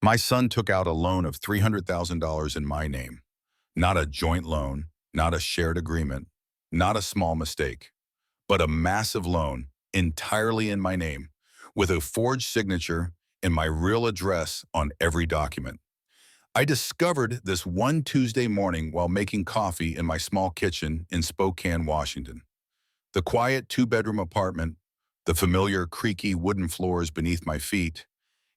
My son took out a loan of $300,000 in my name. Not a joint loan, not a shared agreement, not a small mistake, but a massive loan entirely in my name, with a forged signature and my real address on every document. I discovered this one Tuesday morning while making coffee in my small kitchen in Spokane, Washington. The quiet two-bedroom apartment, the familiar creaky wooden floors beneath my feet,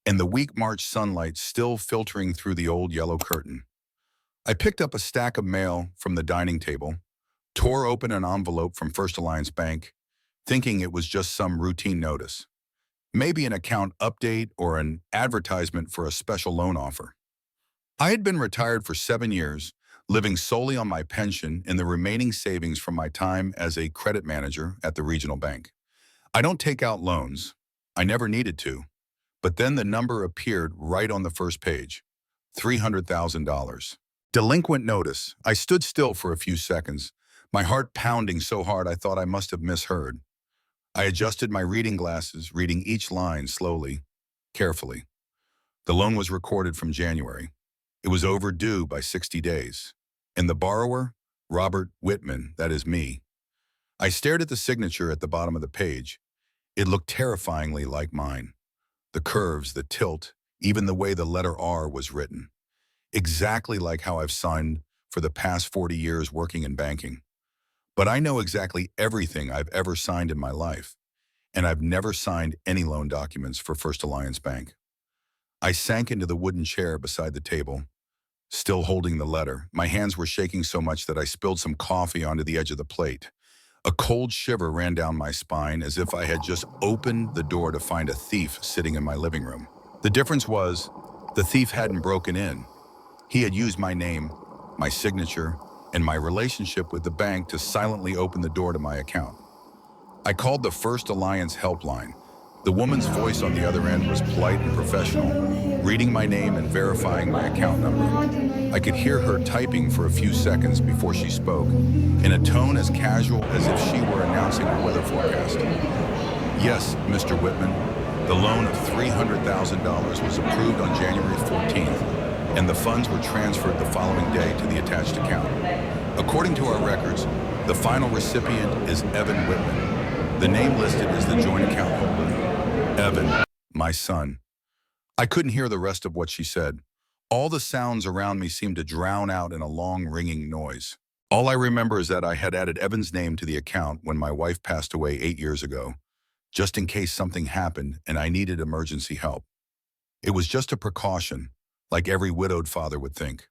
and the weak March sunlight still filtering through the old yellow curtain. I picked up a stack of mail from the dining table, tore open an envelope from First Alliance Bank, thinking it was just some routine notice. Maybe an account update or an advertisement for a special loan offer. I had been retired for 7 years, living solely on my pension and the remaining savings from my time as a credit manager at the regional bank. I don't take out loans. I never needed to. But then the number appeared right on the first page, $300,000. Delinquent notice. I stood still for a few seconds, my heart pounding so hard I thought I must have misheard. I adjusted my reading glasses, reading each line slowly, carefully. The loan was recorded from January. It was overdue by 60 days. And the borrower? Robert Whitman, that is me. I stared at the signature at the bottom of the page. It looked terrifyingly like mine. The curves, the tilt, even the way the letter R was written. Exactly like how I've signed for the past 40 years working in banking. But I know exactly everything I've ever signed in my life, and I've never signed any loan documents for First Alliance Bank. I sank into the wooden chair beside the table, still holding the letter. My hands were shaking so much that I spilled some coffee onto the edge of the plate. A cold shiver ran down my spine as if I had just opened the door to find a thief sitting in my living room. The difference was, the thief hadn't broken in. He had used my name, my signature, and my relationship with the bank to silently open the door to my account. I called the First Alliance helpline. The woman's voice on the other end was polite and professional, reading my name and verifying my account number. I could hear her typing for a few seconds before she spoke, in a tone as casual as if she were announcing a weather forecast. Yes, Mr. Whitman, the loan of $300,000 was approved on January 14th, and the funds were transferred the following day to the attached account. According to our records, the final recipient is Evan Whitman. The name listed is the joint account holder. Evan, my son. I couldn't hear the rest of what she said. All the sounds around me seemed to drown out in a long ringing noise. All I remember is that I had added Evan's name to the account when my wife passed away 8 years ago, just in case something happened and I needed emergency help. It was just a precaution, like every widowed father would think.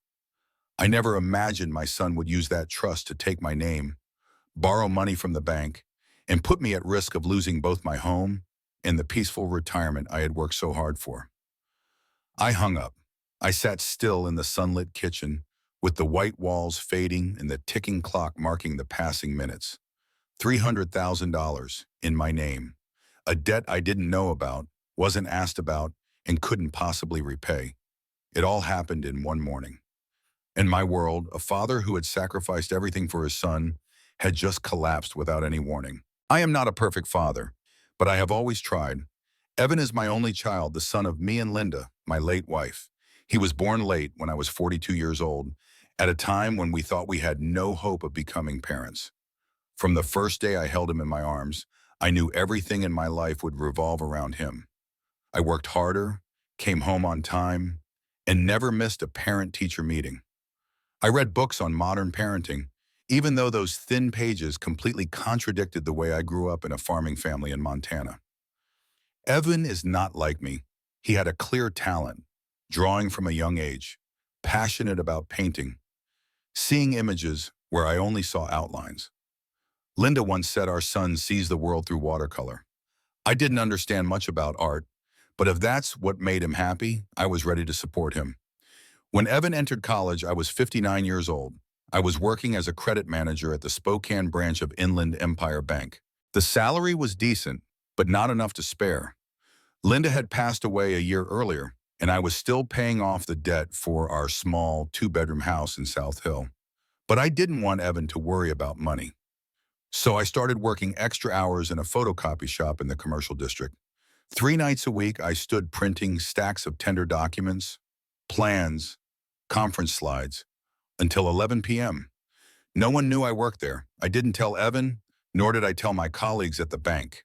I never imagined my son would use that trust to take my name, borrow money from the bank, and put me at risk of losing both my home and the peaceful retirement I had worked so hard for. I hung up. I sat still in the sunlit kitchen, with the white walls fading and the ticking clock marking the passing minutes. $300,000 in my name, a debt I didn't know about, wasn't asked about, and couldn't possibly repay. It all happened in one morning. In my world, a father who had sacrificed everything for his son had just collapsed without any warning. I am not a perfect father, but I have always tried. Evan is my only child, the son of me and Linda, my late wife. He was born late when I was 42 years old, at a time when we thought we had no hope of becoming parents. From the first day I held him in my arms, I knew everything in my life would revolve around him. I worked harder, came home on time, and never missed a parent-teacher meeting. I read books on modern parenting, even though those thin pages completely contradicted the way I grew up in a farming family in Montana. Evan is not like me. He had a clear talent, drawing from a young age, passionate about painting, seeing images where I only saw outlines. Linda once said our son sees the world through watercolor. I didn't understand much about art, but if that's what made him happy, I was ready to support him. When Evan entered college, I was 59 years old. I was working as a credit manager at the Spokane branch of Inland Empire Bank. The salary was decent, but not enough to spare. Linda had passed away a year earlier, and I was still paying off the debt for our small two-bedroom house in South Hill. But I didn't want Evan to worry about money. So I started working extra hours in a photocopy shop in the commercial district. 3 nights a week, I stood printing stacks of tender documents, plans, conference slides, until 11 p.m. No one knew I worked there. I didn't tell Evan, nor did I tell my colleagues at the bank.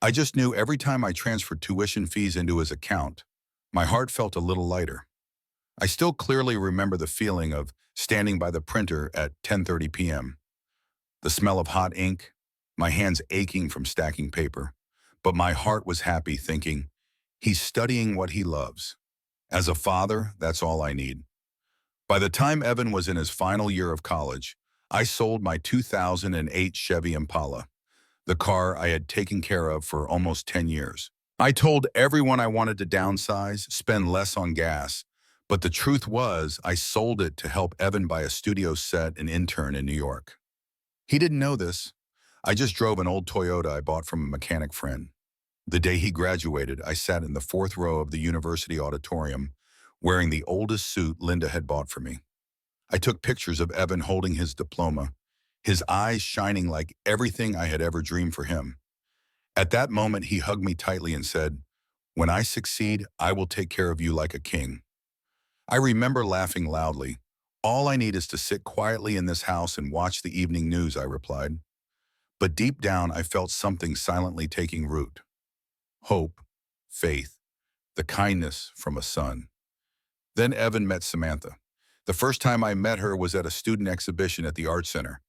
I just knew every time I transferred tuition fees into his account, my heart felt a little lighter. I still clearly remember the feeling of standing by the printer at 10:30 p.m., the smell of hot ink, my hands aching from stacking paper. But my heart was happy thinking, he's studying what he loves. As a father, that's all I need. By the time Evan was in his final year of college, I sold my 2008 Chevy Impala, the car I had taken care of for almost 10 years. I told everyone I wanted to downsize, spend less on gas, but the truth was I sold it to help Evan buy a studio set and intern in New York. He didn't know this. I just drove an old Toyota I bought from a mechanic friend. The day he graduated, I sat in the fourth row of the university auditorium, wearing the oldest suit Linda had bought for me. I took pictures of Evan holding his diploma, his eyes shining like everything I had ever dreamed for him. At that moment, he hugged me tightly and said, "When I succeed, I will take care of you like a king." I remember laughing loudly. "All I need is to sit quietly in this house and watch the evening news," I replied. But deep down, I felt something silently taking root. Hope, faith, the kindness from a son. Then Evan met Samantha. The first time I met her was at a student exhibition at the Art Center.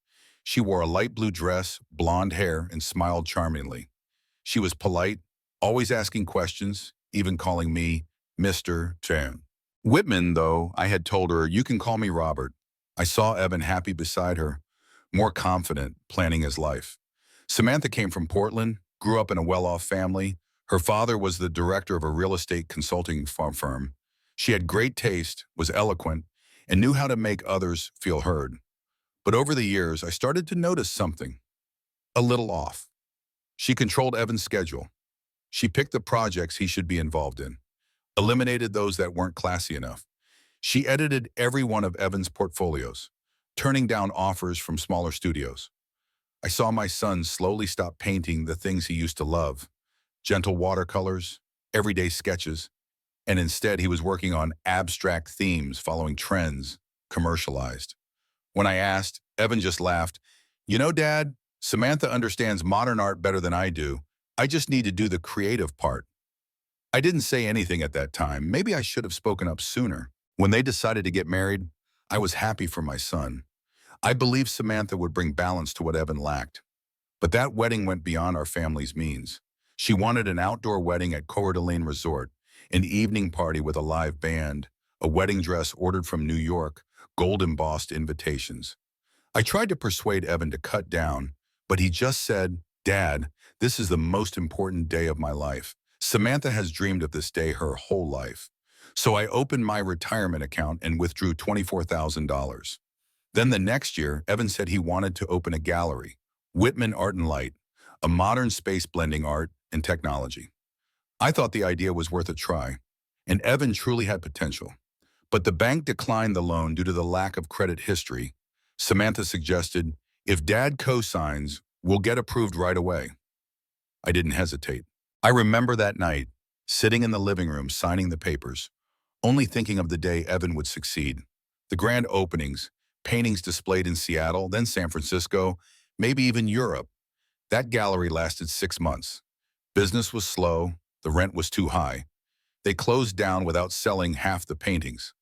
She wore a light blue dress, blonde hair, and smiled charmingly. She was polite, always asking questions, even calling me Mr. Chan. Whitman, though, I had told her, "You can call me Robert." I saw Evan happy beside her, more confident, planning his life. Samantha came from Portland, grew up in a well-off family. Her father was the director of a real estate consulting firm. She had great taste, was eloquent, and knew how to make others feel heard. But over the years, I started to notice something a little off. She controlled Evan's schedule. She picked the projects he should be involved in, eliminated those that weren't classy enough. She edited every one of Evan's portfolios, turning down offers from smaller studios. I saw my son slowly stop painting the things he used to love, gentle watercolors, everyday sketches, and instead he was working on abstract themes following trends, commercialized. When I asked, Evan just laughed. "You know, Dad, Samantha understands modern art better than I do. I just need to do the creative part." I didn't say anything at that time. Maybe I should have spoken up sooner. When they decided to get married, I was happy for my son. I believed Samantha would bring balance to what Evan lacked. But that wedding went beyond our family's means. She wanted an outdoor wedding at Coeur d'Alene Resort, an evening party with a live band, a wedding dress ordered from New York, gold-embossed invitations. I tried to persuade Evan to cut down, but he just said, "Dad, this is the most important day of my life. Samantha has dreamed of this day her whole life." So I opened my retirement account and withdrew $24,000. Then the next year, Evan said he wanted to open a gallery, Whitman Art and Light, a modern space blending art and technology. I thought the idea was worth a try, and Evan truly had potential. But the bank declined the loan due to the lack of credit history. Samantha suggested, "If Dad co-signs, we'll get approved right away." I didn't hesitate. I remember that night, sitting in the living room signing the papers, only thinking of the day Evan would succeed. The grand openings, paintings displayed in Seattle, then San Francisco, maybe even Europe. That gallery lasted 6 months. Business was slow, the rent was too high. They closed down without selling half the paintings.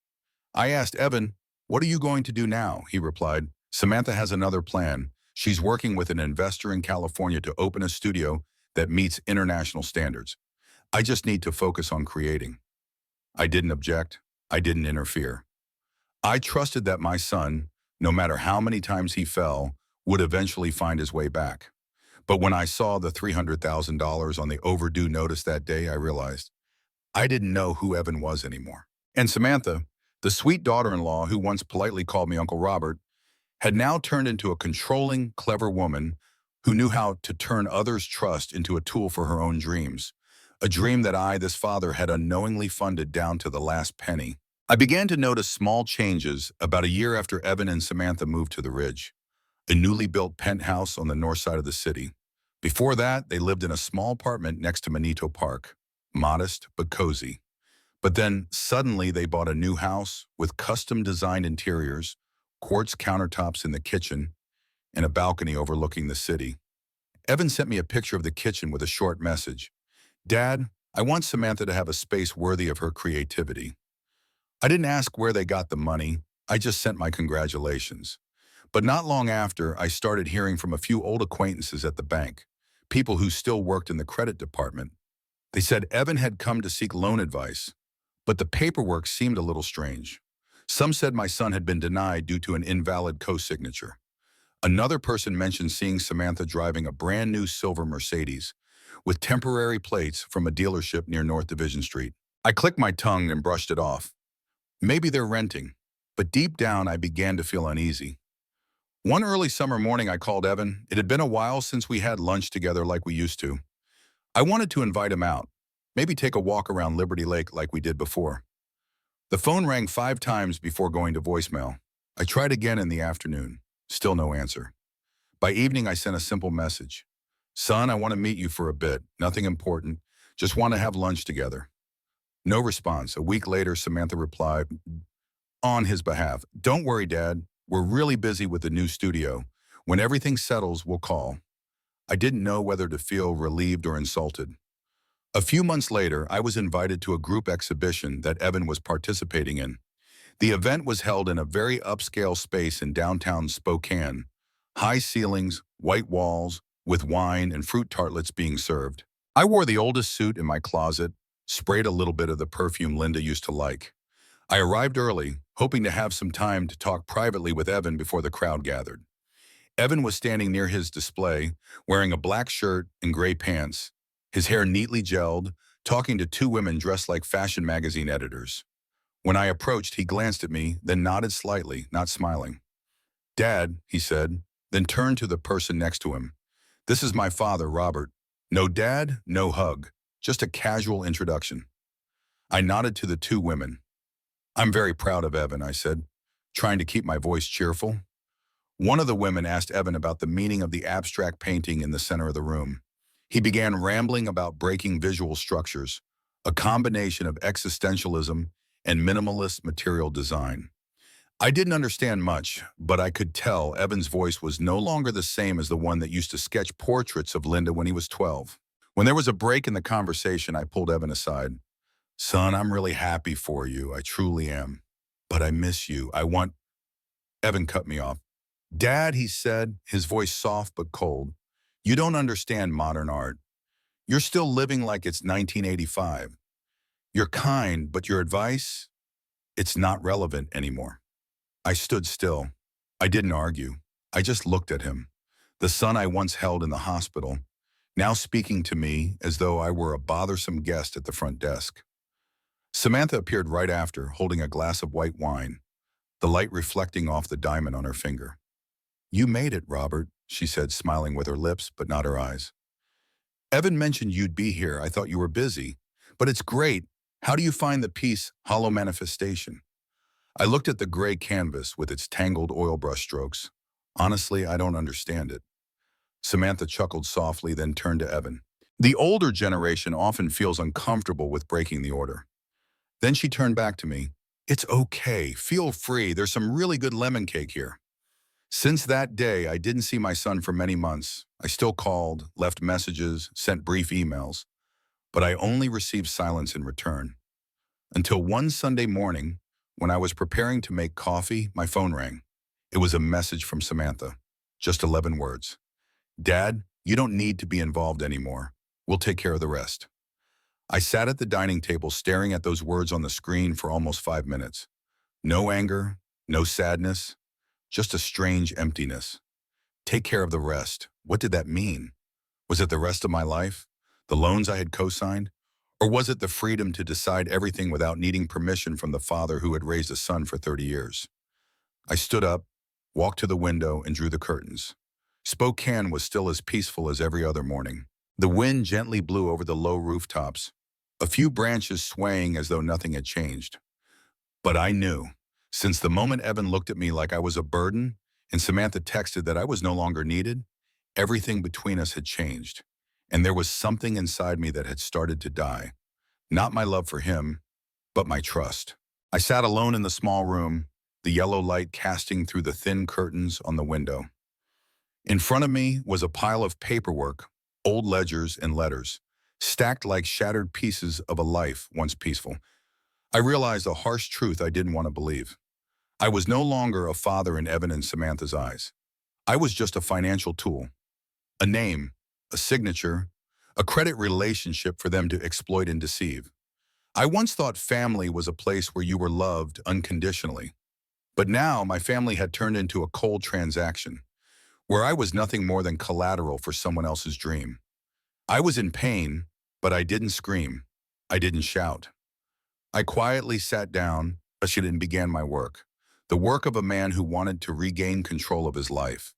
I asked Evan, "What are you going to do now?" He replied, "Samantha has another plan. She's working with an investor in California to open a studio that meets international standards. I just need to focus on creating." I didn't object. I didn't interfere. I trusted that my son, no matter how many times he fell, would eventually find his way back. But when I saw the $300,000 on the overdue notice that day, I realized I didn't know who Evan was anymore. And Samantha, the sweet daughter-in-law who once politely called me Uncle Robert, had now turned into a controlling, clever woman who knew how to turn others' trust into a tool for her own dreams. A dream that I, this father, had unknowingly funded down to the last penny. I began to notice small changes about a year after Evan and Samantha moved to the Ridge, a newly built penthouse on the north side of the city. Before that, they lived in a small apartment next to Manito Park, modest but cozy. But then suddenly they bought a new house with custom designed interiors, quartz countertops in the kitchen, and a balcony overlooking the city. Evan sent me a picture of the kitchen with a short message. Dad, I want Samantha to have a space worthy of her creativity. I didn't ask where they got the money. I just sent my congratulations. But not long after, I started hearing from a few old acquaintances at the bank, people who still worked in the credit department. They said Evan had come to seek loan advice, but the paperwork seemed a little strange. Some said my son had been denied due to an invalid co-signature. Another person mentioned seeing Samantha driving a brand new silver Mercedes with temporary plates from a dealership near North Division Street. I clicked my tongue and brushed it off. Maybe they're renting. But deep down, I began to feel uneasy. One early summer morning, I called Evan. It had been a while since we had lunch together like we used to. I wanted to invite him out, maybe take a walk around Liberty Lake like we did before. The phone rang 5 times before going to voicemail. I tried again in the afternoon. Still no answer. By evening, I sent a simple message. Son, I want to meet you for a bit. Nothing important. Just want to have lunch together. No response. A week later, Samantha replied, on his behalf, don't worry, Dad. We're really busy with the new studio. When everything settles, we'll call. I didn't know whether to feel relieved or insulted. A few months later, I was invited to a group exhibition that Evan was participating in. The event was held in a very upscale space in downtown Spokane. High ceilings, white walls, with wine and fruit tartlets being served. I wore the oldest suit in my closet, sprayed a little bit of the perfume Linda used to like. I arrived early, hoping to have some time to talk privately with Evan before the crowd gathered. Evan was standing near his display, wearing a black shirt and gray pants, his hair neatly gelled, talking to 2 women dressed like fashion magazine editors. When I approached, he glanced at me, then nodded slightly, not smiling. Dad, he said, then turned to the person next to him. This is my father, Robert. No dad, no hug, just a casual introduction. I nodded to the 2 women. I'm very proud of Evan, I said, trying to keep my voice cheerful. One of the women asked Evan about the meaning of the abstract painting in the center of the room. He began rambling about breaking visual structures, a combination of existentialism and minimalist material design. I didn't understand much, but I could tell Evan's voice was no longer the same as the one that used to sketch portraits of Linda when he was 12. When there was a break in the conversation, I pulled Evan aside. Son, I'm really happy for you. I truly am. But I miss you. Evan cut me off. Dad, he said, his voice soft but cold, you don't understand modern art. You're still living like it's 1985. You're kind, but your advice, it's not relevant anymore. I stood still. I didn't argue. I just looked at him. The son I once held in the hospital, now speaking to me as though I were a bothersome guest at the front desk. Samantha appeared right after, holding a glass of white wine, the light reflecting off the diamond on her finger. You made it, Robert, she said, smiling with her lips but not her eyes. Evan mentioned you'd be here. I thought you were busy. But it's great. How do you find the piece, Hollow Manifestation? I looked at the gray canvas with its tangled oil brush strokes. Honestly, I don't understand it. Samantha chuckled softly, then turned to Evan. The older generation often feels uncomfortable with breaking the order. Then she turned back to me. It's okay. Feel free. There's some really good lemon cake here. Since that day, I didn't see my son for many months. I still called, left messages, sent brief emails, but I only received silence in return. Until one Sunday morning, when I was preparing to make coffee, my phone rang. It was a message from Samantha. Just 11 words. Dad, you don't need to be involved anymore. We'll take care of the rest. I sat at the dining table staring at those words on the screen for almost 5 minutes. No anger, no sadness, just a strange emptiness. Take care of the rest. What did that mean? Was it the rest of my life? The loans I had co-signed? Or was it the freedom to decide everything without needing permission from the father who had raised a son for 30 years? I stood up, walked to the window, and drew the curtains. Spokane was still as peaceful as every other morning. The wind gently blew over the low rooftops, a few branches swaying as though nothing had changed. But I knew, since the moment Evan looked at me like I was a burden and Samantha texted that I was no longer needed, everything between us had changed. And there was something inside me that had started to die. Not my love for him, but my trust. I sat alone in the small room, the yellow light casting through the thin curtains on the window. In front of me was a pile of paperwork, old ledgers and letters, stacked like shattered pieces of a life once peaceful. I realized a harsh truth I didn't want to believe. I was no longer a father in Evan and Samantha's eyes. I was just a financial tool, a name, a signature, a credit relationship for them to exploit and deceive. I once thought family was a place where you were loved unconditionally. But now my family had turned into a cold transaction, where I was nothing more than collateral for someone else's dream. I was in pain, but I didn't scream. I didn't shout. I quietly sat down, and began my work. The work of a man who wanted to regain control of his life.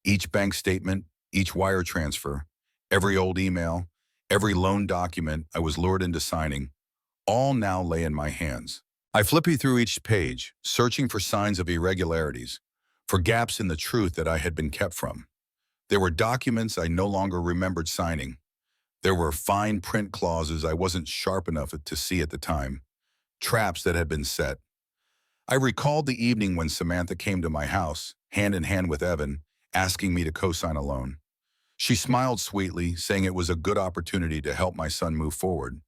Each bank statement, each wire transfer, every old email, every loan document I was lured into signing, all now lay in my hands. I flipped through each page, searching for signs of irregularities, for gaps in the truth that I had been kept from. There were documents I no longer remembered signing. There were fine print clauses I wasn't sharp enough to see at the time, traps that had been set. I recalled the evening when Samantha came to my house, hand in hand with Evan, asking me to co-sign a loan. She smiled sweetly, saying it was a good opportunity to help my son move forward.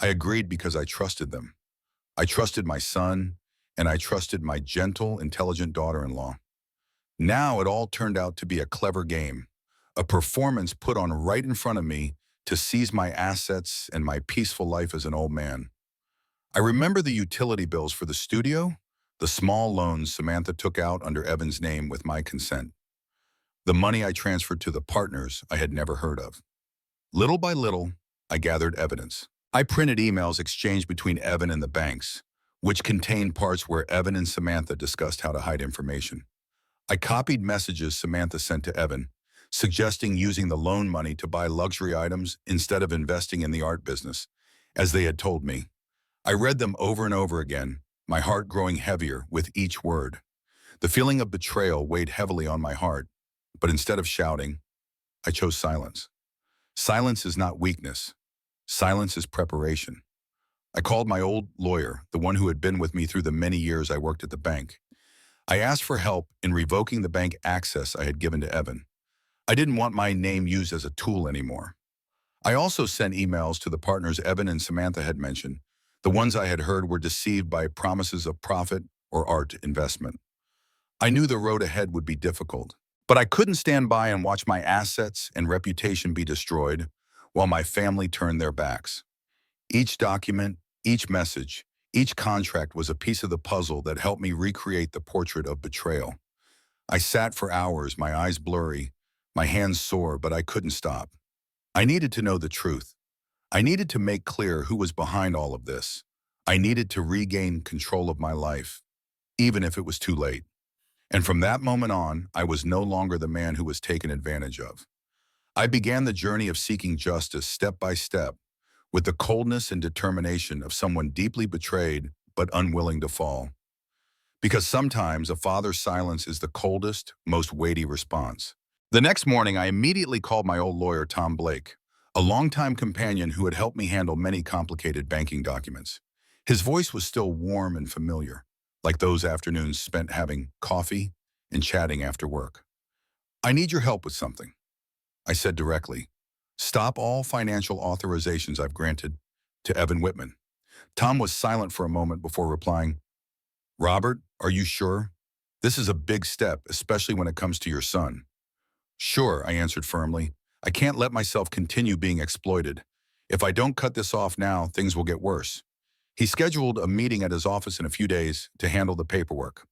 I agreed because I trusted them. I trusted my son, and I trusted my gentle, intelligent daughter-in-law. Now it all turned out to be a clever game, a performance put on right in front of me to seize my assets and my peaceful life as an old man. I remember the utility bills for the studio, the small loans Samantha took out under Evan's name with my consent, the money I transferred to the partners I had never heard of. Little by little, I gathered evidence. I printed emails exchanged between Evan and the banks, which contained parts where Evan and Samantha discussed how to hide information. I copied messages Samantha sent to Evan, suggesting using the loan money to buy luxury items instead of investing in the art business, as they had told me. I read them over and over again, my heart growing heavier with each word. The feeling of betrayal weighed heavily on my heart, but instead of shouting, I chose silence. Silence is not weakness. Silence is preparation. I called my old lawyer, the one who had been with me through the many years I worked at the bank. I asked for help in revoking the bank access I had given to Evan. I didn't want my name used as a tool anymore. I also sent emails to the partners Evan and Samantha had mentioned. The ones I had heard were deceived by promises of profit or art investment. I knew the road ahead would be difficult, but I couldn't stand by and watch my assets and reputation be destroyed while my family turned their backs. Each document, each message, each contract was a piece of the puzzle that helped me recreate the portrait of betrayal. I sat for hours, my eyes blurry, my hands sore, but I couldn't stop. I needed to know the truth. I needed to make clear who was behind all of this. I needed to regain control of my life, even if it was too late. And from that moment on, I was no longer the man who was taken advantage of. I began the journey of seeking justice step by step, with the coldness and determination of someone deeply betrayed but unwilling to fall. Because sometimes a father's silence is the coldest, most weighty response. The next morning, I immediately called my old lawyer, Tom Blake, a longtime companion who had helped me handle many complicated banking documents. His voice was still warm and familiar, like those afternoons spent having coffee and chatting after work. I need your help with something, I said directly. Stop all financial authorizations I've granted to Evan Whitman. Tom was silent for a moment before replying, Robert, are you sure? This is a big step, especially when it comes to your son. Sure, I answered firmly. I can't let myself continue being exploited. If I don't cut this off now, things will get worse. He scheduled a meeting at his office in a few days to handle the paperwork.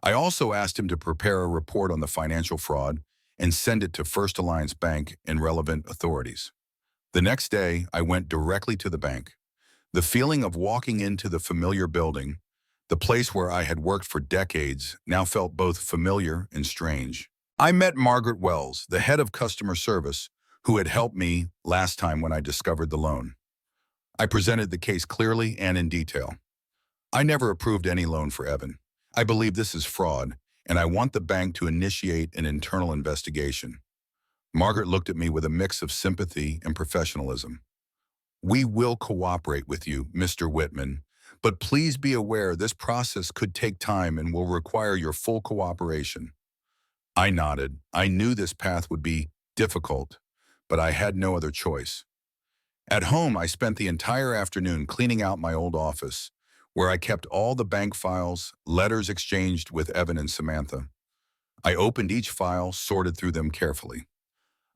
I also asked him to prepare a report on the financial fraud and send it to First Alliance Bank and relevant authorities. The next day, I went directly to the bank. The feeling of walking into the familiar building, the place where I had worked for decades, now felt both familiar and strange. I met Margaret Wells, the head of customer service, who had helped me last time when I discovered the loan. I presented the case clearly and in detail. I never approved any loan for Evan. I believe this is fraud, and I want the bank to initiate an internal investigation. Margaret looked at me with a mix of sympathy and professionalism. We will cooperate with you, Mr. Whitman, But please be aware this process could take time and will require your full cooperation. I nodded. I knew this path would be difficult, but I had no other choice. At home, I spent the entire afternoon cleaning out my old office, where I kept all the bank files, letters exchanged with Evan and Samantha. I opened each file, sorted through them carefully.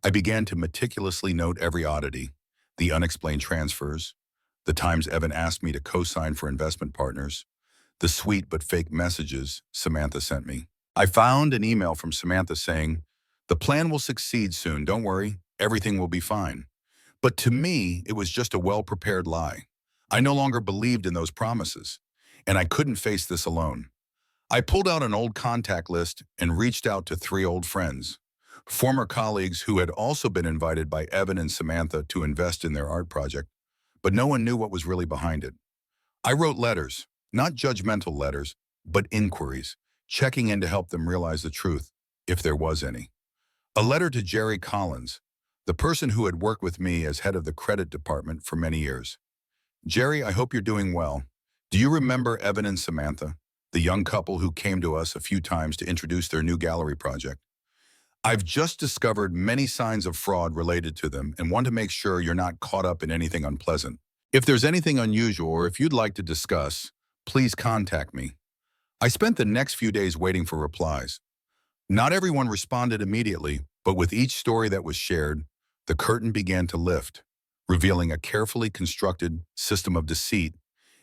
I began to meticulously note every oddity, the unexplained transfers, the times Evan asked me to co-sign for investment partners, the sweet but fake messages Samantha sent me. I found an email from Samantha saying, "The plan will succeed soon, don't worry, everything will be fine." But to me, it was just a well-prepared lie. I no longer believed in those promises, and I couldn't face this alone. I pulled out an old contact list and reached out to 3 old friends, former colleagues who had also been invited by Evan and Samantha to invest in their art project, but no one knew what was really behind it. I wrote letters, not judgmental letters, but inquiries, checking in to help them realize the truth, if there was any. A letter to Jerry Collins, the person who had worked with me as head of the credit department for many years. "Jerry, I hope you're doing well. Do you remember Evan and Samantha, the young couple who came to us a few times to introduce their new gallery project? I've just discovered many signs of fraud related to them and want to make sure you're not caught up in anything unpleasant. If there's anything unusual or if you'd like to discuss, please contact me." I spent the next few days waiting for replies. Not everyone responded immediately, but with each story that was shared, the curtain began to lift, revealing a carefully constructed system of deceit,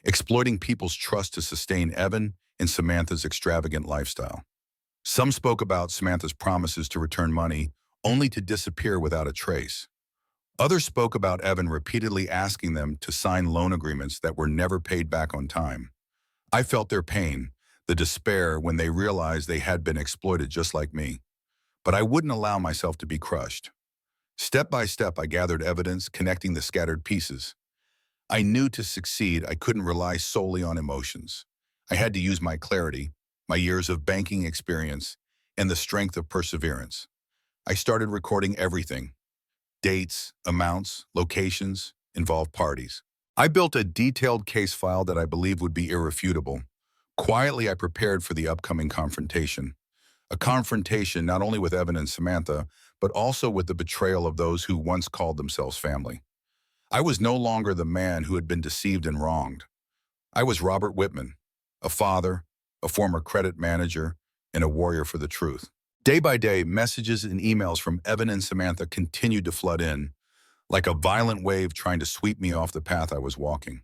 exploiting people's trust to sustain Evan and Samantha's extravagant lifestyle. Some spoke about Samantha's promises to return money, only to disappear without a trace. Others spoke about Evan repeatedly asking them to sign loan agreements that were never paid back on time. I felt their pain, the despair when they realized they had been exploited just like me. But I wouldn't allow myself to be crushed. Step by step, I gathered evidence connecting the scattered pieces. I knew to succeed, I couldn't rely solely on emotions. I had to use my clarity, my years of banking experience, and the strength of perseverance. I started recording everything: dates, amounts, locations, involved parties. I built a detailed case file that I believed would be irrefutable. Quietly, I prepared for the upcoming confrontation. A confrontation not only with Evan and Samantha, but also with the betrayal of those who once called themselves family. I was no longer the man who had been deceived and wronged. I was Robert Whitman, a father, a former credit manager, and a warrior for the truth. Day by day, messages and emails from Evan and Samantha continued to flood in, like a violent wave trying to sweep me off the path I was walking.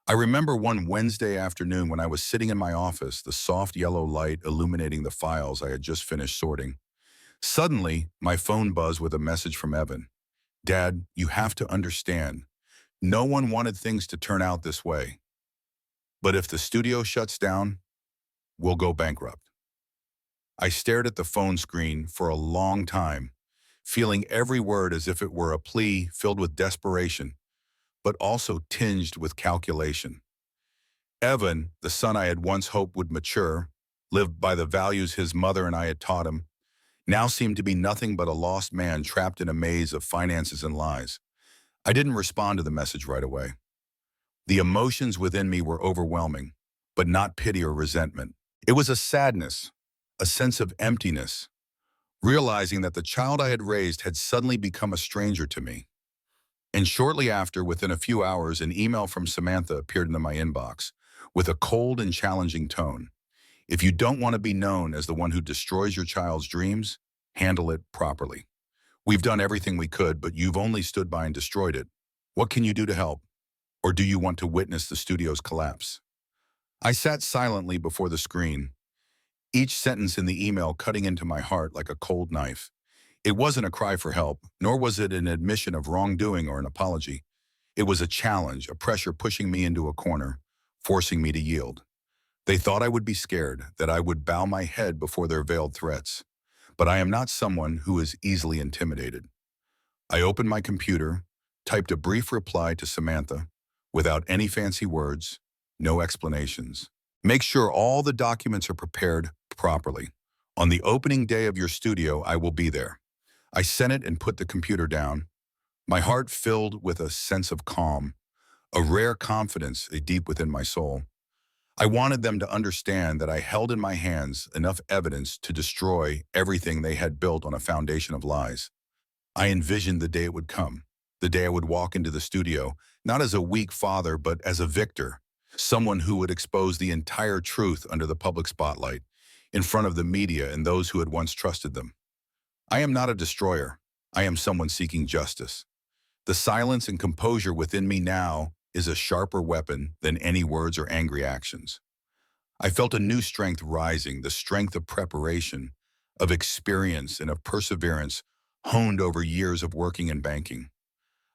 I remember one Wednesday afternoon when I was sitting in my office, the soft yellow light illuminating the files I had just finished sorting. Suddenly, my phone buzzed with a message from Evan. "Dad, you have to understand. No one wanted things to turn out this way. But if the studio shuts down, we'll go bankrupt." I stared at the phone screen for a long time, feeling every word as if it were a plea filled with desperation, but also tinged with calculation. Evan, the son I had once hoped would mature, live by the values his mother and I had taught him, now seemed to be nothing but a lost man trapped in a maze of finances and lies. I didn't respond to the message right away. The emotions within me were overwhelming, but not pity or resentment. It was a sadness, a sense of emptiness, realizing that the child I had raised had suddenly become a stranger to me. And shortly after, within a few hours, an email from Samantha appeared into my inbox with a cold and challenging tone. "If you don't want to be known as the one who destroys your child's dreams, handle it properly. We've done everything we could, but you've only stood by and destroyed it. What can you do to help? Or do you want to witness the studio's collapse?" I sat silently before the screen, each sentence in the email cutting into my heart like a cold knife. It wasn't a cry for help, nor was it an admission of wrongdoing or an apology. It was a challenge, a pressure pushing me into a corner, forcing me to yield. They thought I would be scared, that I would bow my head before their veiled threats. But I am not someone who is easily intimidated. I opened my computer, typed a brief reply to Samantha, without any fancy words, no explanations. "Make sure all the documents are prepared properly. On the opening day of your studio, I will be there." I sent it and put the computer down, my heart filled with a sense of calm, a rare confidence deep within my soul. I wanted them to understand that I held in my hands enough evidence to destroy everything they had built on a foundation of lies. I envisioned the day it would come, the day I would walk into the studio, not as a weak father, but as a victor, someone who would expose the entire truth under the public spotlight, in front of the media and those who had once trusted them. I am not a destroyer. I am someone seeking justice. The silence and composure within me now is a sharper weapon than any words or angry actions. I felt a new strength rising, the strength of preparation, of experience, and of perseverance honed over years of working in banking.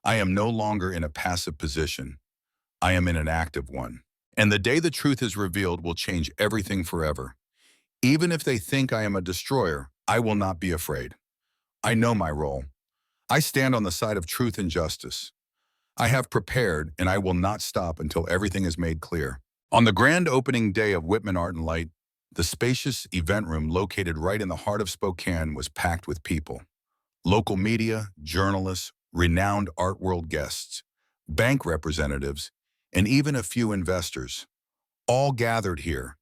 I am no longer in a passive position. I am in an active one. And the day the truth is revealed will change everything forever. Even if they think I am a destroyer, I will not be afraid. I know my role. I stand on the side of truth and justice. I have prepared, and I will not stop until everything is made clear. On the grand opening day of Whitman Art and Light, the spacious event room located right in the heart of Spokane was packed with people. Local media, journalists, renowned art world guests, bank representatives, and even a few investors, all gathered here,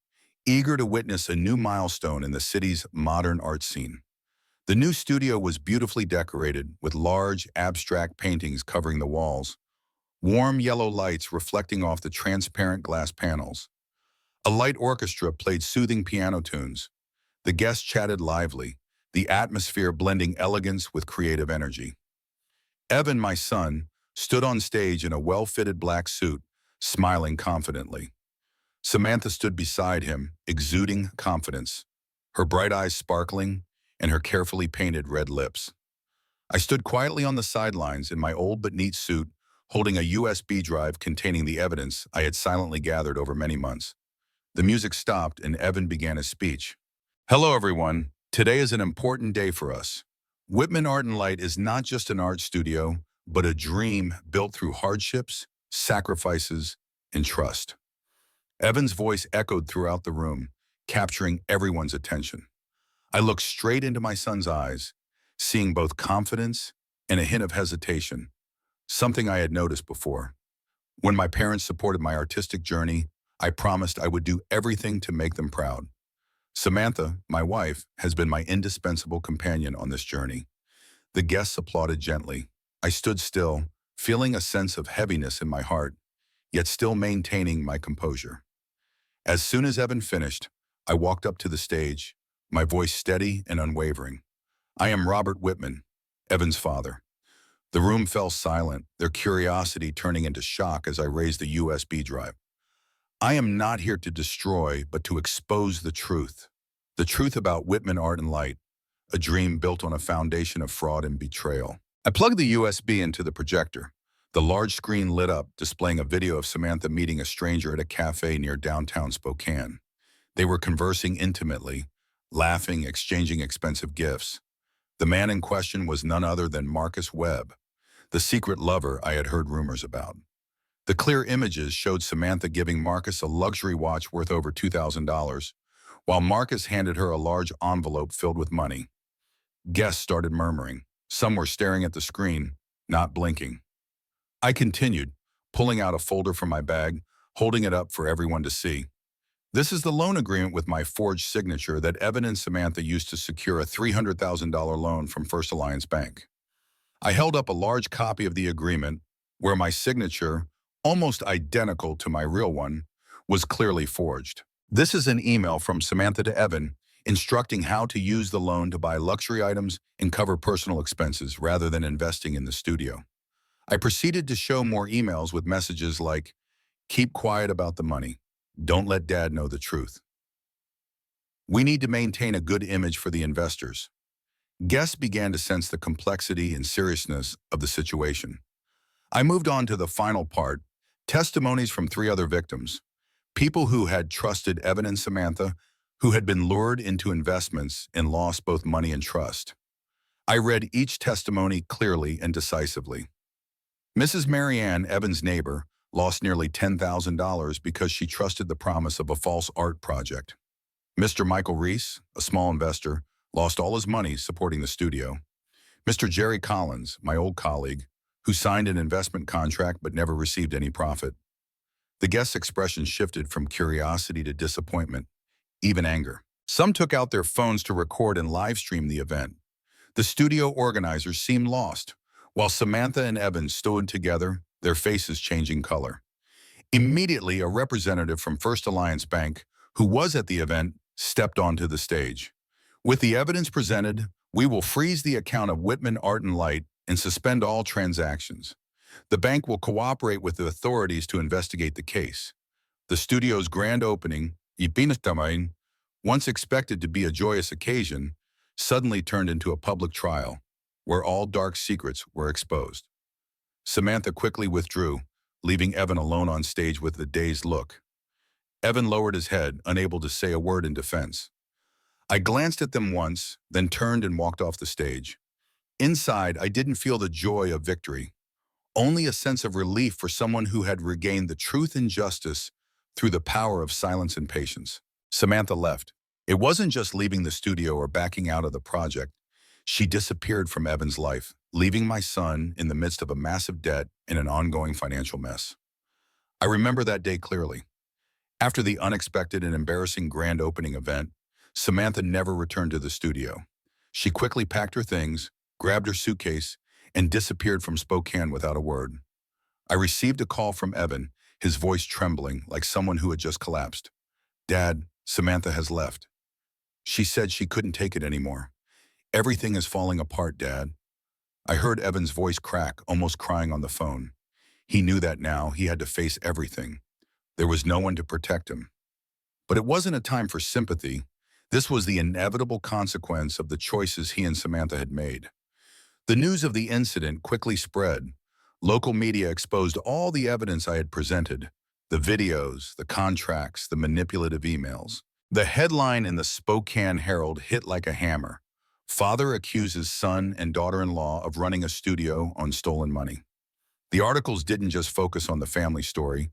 eager to witness a new milestone in the city's modern art scene. The new studio was beautifully decorated with large, abstract paintings covering the walls, warm yellow lights reflecting off the transparent glass panels. A light orchestra played soothing piano tunes. The guests chatted lively, the atmosphere blending elegance with creative energy. Evan, my son, stood on stage in a well-fitted black suit, smiling confidently. Samantha stood beside him, exuding confidence, her bright eyes sparkling and her carefully painted red lips. I stood quietly on the sidelines in my old but neat suit, holding a USB drive containing the evidence I had silently gathered over many months. The music stopped and Evan began his speech. Hello, everyone. Today is an important day for us. Whitman Art and Light is not just an art studio, but a dream built through hardships, sacrifices, and trust. Evan's voice echoed throughout the room, capturing everyone's attention. I looked straight into my son's eyes, seeing both confidence and a hint of hesitation, something I had noticed before. When my parents supported my artistic journey, I promised I would do everything to make them proud. Samantha, my wife, has been my indispensable companion on this journey. The guests applauded gently. I stood still, feeling a sense of heaviness in my heart, yet still maintaining my composure. As soon as Evan finished, I walked up to the stage, my voice steady and unwavering. I am Robert Whitman, Evan's father. The room fell silent, their curiosity turning into shock as I raised the USB drive. I am not here to destroy, but to expose the truth. The truth about Whitman Art and Light, a dream built on a foundation of fraud and betrayal. I plugged the USB into the projector. The large screen lit up, displaying a video of Samantha meeting a stranger at a cafe near downtown Spokane. They were conversing intimately, laughing, exchanging expensive gifts. The man in question was none other than Marcus Webb, the secret lover I had heard rumors about. The clear images showed Samantha giving Marcus a luxury watch worth over $2,000, while Marcus handed her a large envelope filled with money. Guests started murmuring. Some were staring at the screen, not blinking. I continued, pulling out a folder from my bag, holding it up for everyone to see. This is the loan agreement with my forged signature that Evan and Samantha used to secure a $300,000 loan from First Alliance Bank. I held up a large copy of the agreement where my signature, almost identical to my real one, was clearly forged. This is an email from Samantha to Evan instructing how to use the loan to buy luxury items and cover personal expenses rather than investing in the studio. I proceeded to show more emails with messages like, "Keep quiet about the money. Don't let Dad know the truth. We need to maintain a good image for the investors." Guests began to sense the complexity and seriousness of the situation. I moved on to the final part, testimonies from 3 other victims, people who had trusted Evan and Samantha, who had been lured into investments and lost both money and trust. I read each testimony clearly and decisively. Mrs. Marianne, Evan's neighbor, lost nearly $10,000 because she trusted the promise of a false art project. Mr. Michael Reese, a small investor, lost all his money supporting the studio. Mr. Jerry Collins, my old colleague, who signed an investment contract but never received any profit. The guests' expression shifted from curiosity to disappointment, even anger. Some took out their phones to record and live stream the event. The studio organizers seemed lost, while Samantha and Evan stood together, their faces changing color. Immediately, a representative from First Alliance Bank, who was at the event, stepped onto the stage. With the evidence presented, we will freeze the account of Whitman Art and Light and suspend all transactions. The bank will cooperate with the authorities to investigate the case. The studio's grand opening, Ipinastamain, once expected to be a joyous occasion, suddenly turned into a public trial, where all dark secrets were exposed. Samantha quickly withdrew, leaving Evan alone on stage with a dazed look. Evan lowered his head, unable to say a word in defense. I glanced at them once, then turned and walked off the stage. Inside, I didn't feel the joy of victory, only a sense of relief for someone who had regained the truth and justice through the power of silence and patience. Samantha left. It wasn't just leaving the studio or backing out of the project. She disappeared from Evan's life, leaving my son in the midst of a massive debt and an ongoing financial mess. I remember that day clearly. After the unexpected and embarrassing grand opening event, Samantha never returned to the studio. She quickly packed her things, grabbed her suitcase, and disappeared from Spokane without a word. I received a call from Evan, his voice trembling like someone who had just collapsed. Dad, Samantha has left. She said she couldn't take it anymore. Everything is falling apart, Dad. I heard Evan's voice crack, almost crying on the phone. He knew that now he had to face everything. There was no one to protect him. But it wasn't a time for sympathy. This was the inevitable consequence of the choices he and Samantha had made. The news of the incident quickly spread. Local media exposed all the evidence I had presented, the videos, the contracts, the manipulative emails. The headline in the Spokane Herald hit like a hammer. Father accuses son and daughter-in-law of running a studio on stolen money. The articles didn't just focus on the family story.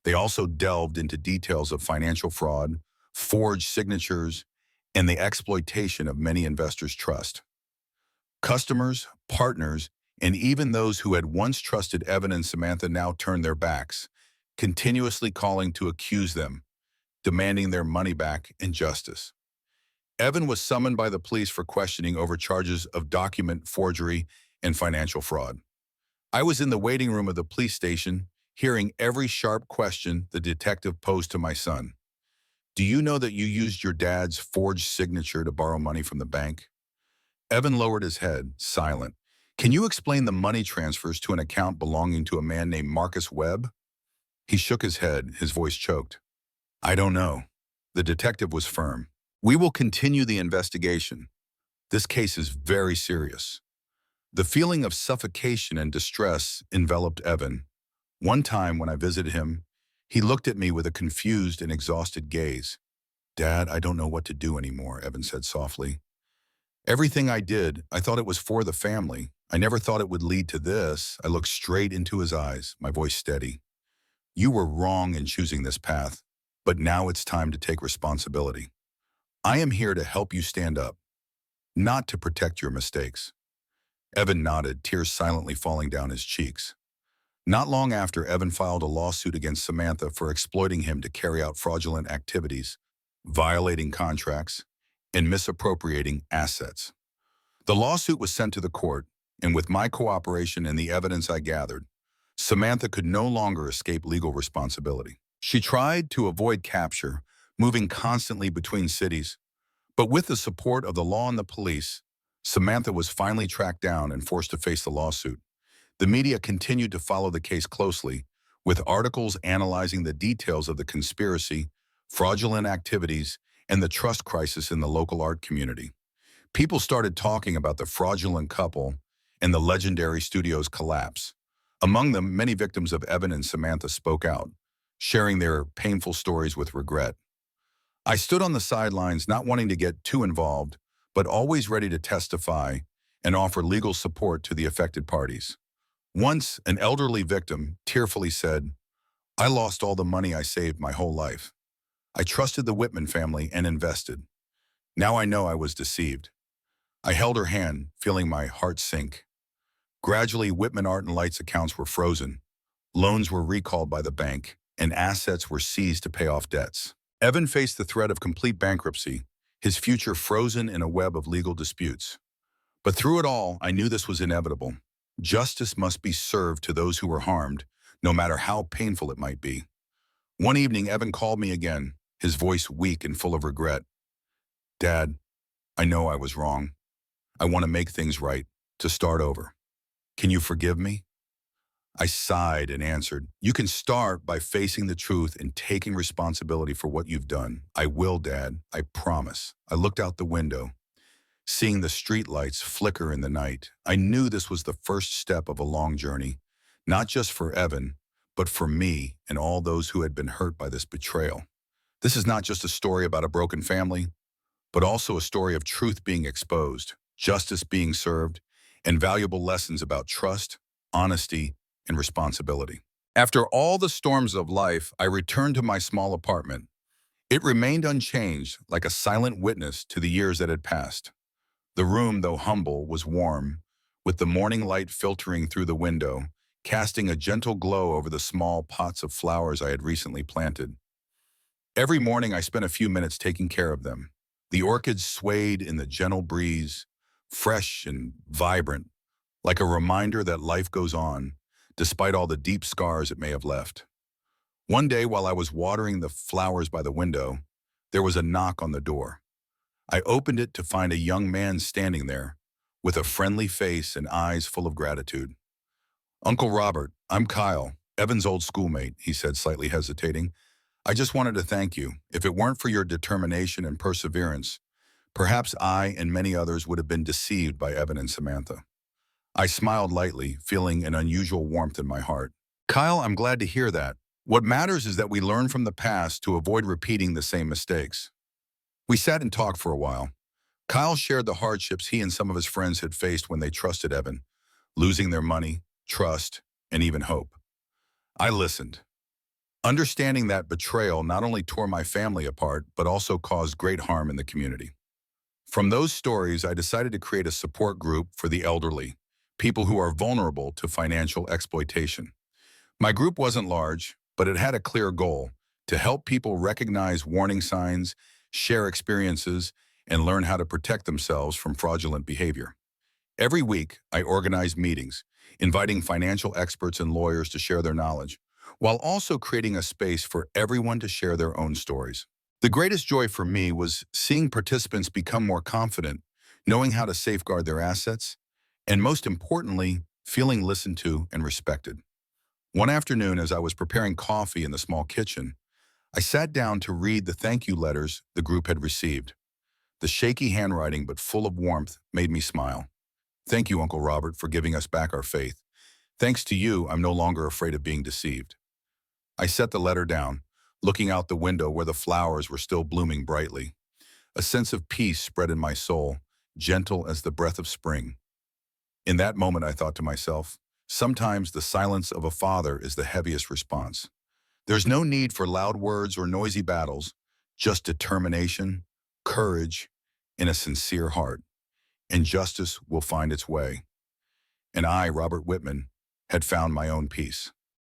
They also delved into details of financial fraud, forged signatures, and the exploitation of many investors' trust. Customers, partners, and even those who had once trusted Evan and Samantha now turned their backs, continuously calling to accuse them, demanding their money back and justice. Evan was summoned by the police for questioning over charges of document forgery and financial fraud. I was in the waiting room of the police station, hearing every sharp question the detective posed to my son. Do you know that you used your dad's forged signature to borrow money from the bank? Evan lowered his head, silent. Can you explain the money transfers to an account belonging to a man named Marcus Webb? He shook his head, his voice choked. I don't know. The detective was firm. We will continue the investigation. This case is very serious. The feeling of suffocation and distress enveloped Evan. One time when I visited him, he looked at me with a confused and exhausted gaze. Dad, I don't know what to do anymore, Evan said softly. Everything I did, I thought it was for the family. I never thought it would lead to this. I looked straight into his eyes, my voice steady. You were wrong in choosing this path, but now it's time to take responsibility. I am here to help you stand up, not to protect your mistakes. Evan nodded, tears silently falling down his cheeks. Not long after, Evan filed a lawsuit against Samantha for exploiting him to carry out fraudulent activities, violating contracts, and misappropriating assets. The lawsuit was sent to the court, and with my cooperation and the evidence I gathered, Samantha could no longer escape legal responsibility. She tried to avoid capture, moving constantly between cities, but with the support of the law and the police, Samantha was finally tracked down and forced to face the lawsuit. The media continued to follow the case closely, with articles analyzing the details of the conspiracy, fraudulent activities, and the trust crisis in the local art community. People started talking about the fraudulent couple and the legendary studio's collapse. Among them, many victims of Evan and Samantha spoke out, sharing their painful stories with regret. I stood on the sidelines, not wanting to get too involved, but always ready to testify and offer legal support to the affected parties. Once, an elderly victim tearfully said, I lost all the money I saved my whole life. I trusted the Whitman family and invested. Now I know I was deceived. I held her hand, feeling my heart sink. Gradually, Whitman Art and Light's accounts were frozen, loans were recalled by the bank, and assets were seized to pay off debts. Evan faced the threat of complete bankruptcy, his future frozen in a web of legal disputes. But through it all, I knew this was inevitable. Justice must be served to those who were harmed, no matter how painful it might be. One evening, Evan called me again, his voice weak and full of regret. "Dad, I know I was wrong. I want to make things right, to start over. Can you forgive me?" I sighed and answered, "You can start by facing the truth and taking responsibility for what you've done." "I will, Dad, I promise." I looked out the window, seeing the streetlights flicker in the night. I knew this was the first step of a long journey, not just for Evan, but for me and all those who had been hurt by this betrayal. This is not just a story about a broken family, but also a story of truth being exposed, justice being served, and valuable lessons about trust, honesty, and responsibility. After all the storms of life, I returned to my small apartment. It remained unchanged, like a silent witness to the years that had passed. The room, though humble, was warm, with the morning light filtering through the window, casting a gentle glow over the small pots of flowers I had recently planted. Every morning I spent a few minutes taking care of them. The orchids swayed in the gentle breeze, fresh and vibrant, like a reminder that life goes on, despite all the deep scars it may have left. One day, while I was watering the flowers by the window, there was a knock on the door. I opened it to find a young man standing there, with a friendly face and eyes full of gratitude. "Uncle Robert, I'm Kyle, Evan's old schoolmate," he said, slightly hesitating. "I just wanted to thank you. If it weren't for your determination and perseverance, perhaps I and many others would have been deceived by Evan and Samantha." I smiled lightly, feeling an unusual warmth in my heart. "Kyle, I'm glad to hear that. What matters is that we learn from the past to avoid repeating the same mistakes." We sat and talked for a while. Kyle shared the hardships he and some of his friends had faced when they trusted Evan, losing their money, trust, and even hope. I listened, understanding that betrayal not only tore my family apart, but also caused great harm in the community. From those stories, I decided to create a support group for the elderly, people who are vulnerable to financial exploitation. My group wasn't large, but it had a clear goal: to help people recognize warning signs, share experiences, and learn how to protect themselves from fraudulent behavior. Every week, I organized meetings, inviting financial experts and lawyers to share their knowledge, while also creating a space for everyone to share their own stories. The greatest joy for me was seeing participants become more confident, knowing how to safeguard their assets, and most importantly, feeling listened to and respected. One afternoon, as I was preparing coffee in the small kitchen, I sat down to read the thank you letters the group had received. The shaky handwriting, but full of warmth, made me smile. "Thank you, Uncle Robert, for giving us back our faith. Thanks to you, I'm no longer afraid of being deceived." I set the letter down, looking out the window where the flowers were still blooming brightly. A sense of peace spread in my soul, gentle as the breath of spring. In that moment, I thought to myself, sometimes the silence of a father is the heaviest response. There's no need for loud words or noisy battles, just determination, courage, and a sincere heart, and justice will find its way. And I, Robert Whitman, had found my own peace.